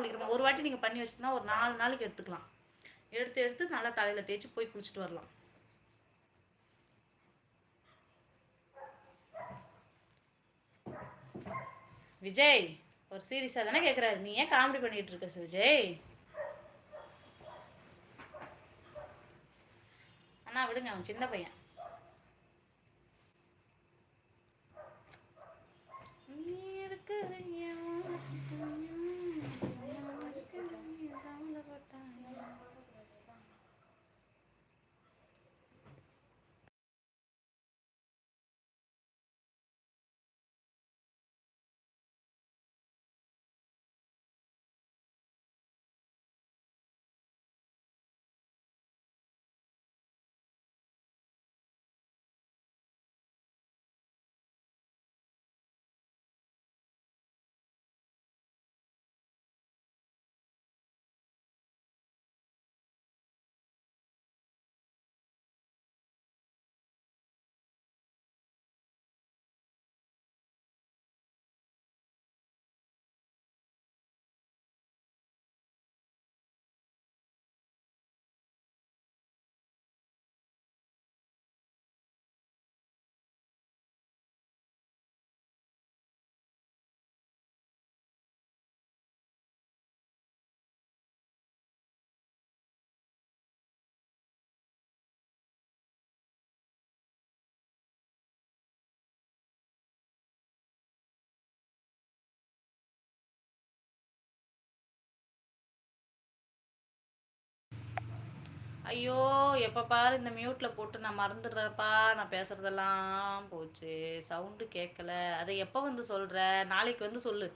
குளிக்கிறோம். ஒரு வாட்டி நீங்கள் பண்ணி வச்சிட்டோன்னா ஒரு 4 நாளைக்கு எடுத்துக்கலாம். எடுத்து நல்லா தலையில் தேய்ச்சி போய் குளிச்சுட்டு வரலாம். விஜய் ஒரு சீரியஸாக தானே கேட்குறாரு, நீ ஏன் காமெடி பண்ணிகிட்டு இருக்க விஜய்? அண்ணா விடுங்க, அவன் சின்ன பையன். ஐயோ எப்போ பாரு இந்த மியூட்டில் போட்டு நான் மறந்துடுறேன்ப்பா, நான் பேசுகிறதெல்லாம் போச்சு, சவுண்டு கேட்கல. அதை எப்போ வந்து சொல்கிற? நாளைக்கு வந்து சொல்லு.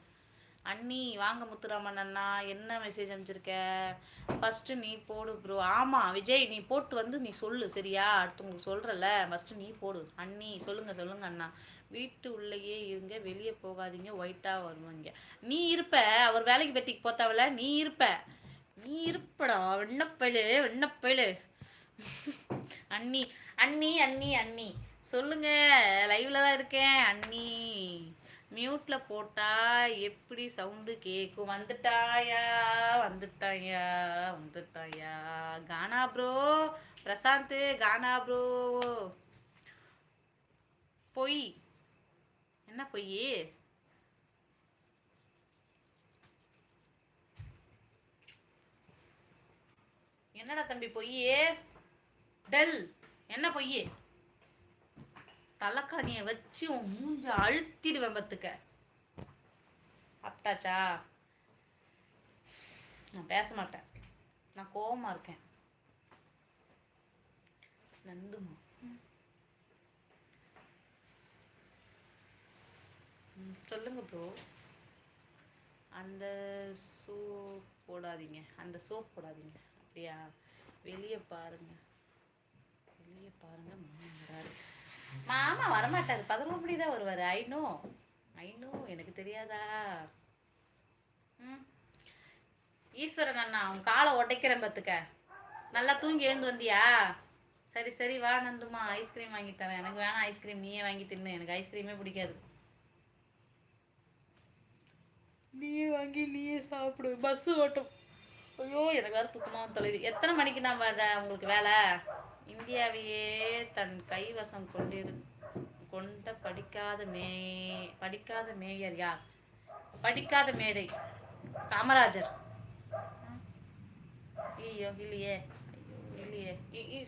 அண்ணி வாங்க முத்துராமன் அண்ணா, என்ன மெசேஜ் அனுப்பிச்சிருக்க? ஃபஸ்ட்டு நீ போடு ப்ரோ. ஆமாம் விஜய், நீ போட்டு வந்து நீ சொல்லு சரியா? அடுத்தவங்களுக்கு சொல்கிறல்ல, ஃபஸ்ட்டு நீ போடு. அண்ணி சொல்லுங்கள் அண்ணா, வீட்டு உள்ளேயே இருங்க, வெளியே போகாதீங்க, ஒயிட்டாக வருவாங்க. நீ இருப்ப, அவர் வேலைக்கு வெட்டிக்கு போத்தாவல, நீ இருப்படா வெண்ணப்பயிலு. அண்ணி அண்ணி அண்ணி அண்ணி சொல்லுங்க, லைவ்ல தான் இருக்கேன். அண்ணி மியூட்டில் போட்டா எப்படி சவுண்டு கேட்கும்? வந்துட்டாயா கானா ப்ரோ, பிரசாந்த் கானா ப்ரோ. பொய் என்ன பொய்? என்னடா தம்பி பொய்யே? டல் என்ன பொய்யே? தலைக்காணியை வச்சு உன் மூஞ்ச அழுத்திடுவேன் பத்துக்க. சாப்பிட்டாச்சா? நான் பேச மாட்டேன், நான் கோவமா இருக்கேன். நந்துமா சொல்லுங்க ப்ரோ. அந்த சோப் போடாதீங்க, அப்படியா? வெளியே பாருங்க மாமா வராரு. மாமா வரமாட்டாரு, 11 மணி தான் வருவார். ஐநோ எனக்கு தெரியாதா? ஈஸ்வரன் அண்ணா, அவன் காலை உடைக்கிறேன் பத்துக்க. நல்லா தூங்கி எழுந்து வந்தியா? சரி வா நந்துமா, ஐஸ்கிரீம் வாங்கி தரேன். எனக்கு வேணாம் ஐஸ்கிரீம், நீயே வாங்கி தின்னு, எனக்கு ஐஸ்கிரீமே பிடிக்காது. நீயே வாங்கி நீயே சாப்பிடு, பஸ்ஸு ஓட்டும். ஐயோ எனக்கு வேறு தூக்கமாக தொலைது. எத்தனை மணிக்கு நான் உங்களுக்கு வேலை? இந்தியாவையே தன் கைவசம் கொண்ட படிக்காத மேயர் யார்? படிக்காத மேதை காமராஜர். இல்லையே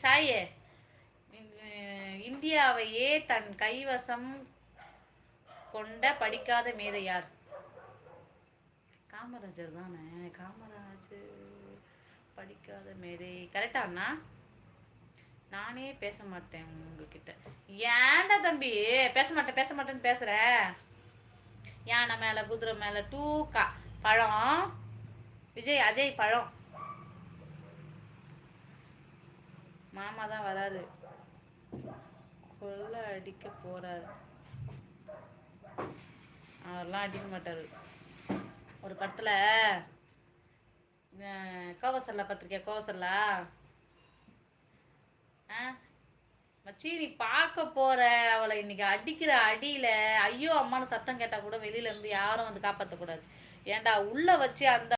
சாயே. இந்தியாவையே தன் கைவசம் கொண்ட படிக்காத மேதை யார்? காமராஜர் தானே. காமராஜர் படிக்காத மேதை கரெக்டா அண்ணா? நானே பேச மாட்டேன் உங்ககிட்ட. ஏன்டா தம்பி பேச மாட்டேன்னு பேசுற? யானை மேல குதிரை மேல டூக்கா பழம். விஜய் அஜய் பழம். மாமா தான் வராரு, கொல்ல அடிக்க போறாரு. அவரெல்லாம் அடிக்க மாட்டாரு. ஒரு படத்துல கோவசல்லா பார்த்துருக்கியா? கோவசல்லா மச்சி நீ பார்க்க போற அவளை இன்னைக்கு அடிக்கிற அடியில ஐயோ அம்மானு சத்தம் கேட்டா கூட வெளியில இருந்து யாரும் வந்து காப்பாற்றக்கூடாது. ஏன்டா உள்ள வச்சு அந்த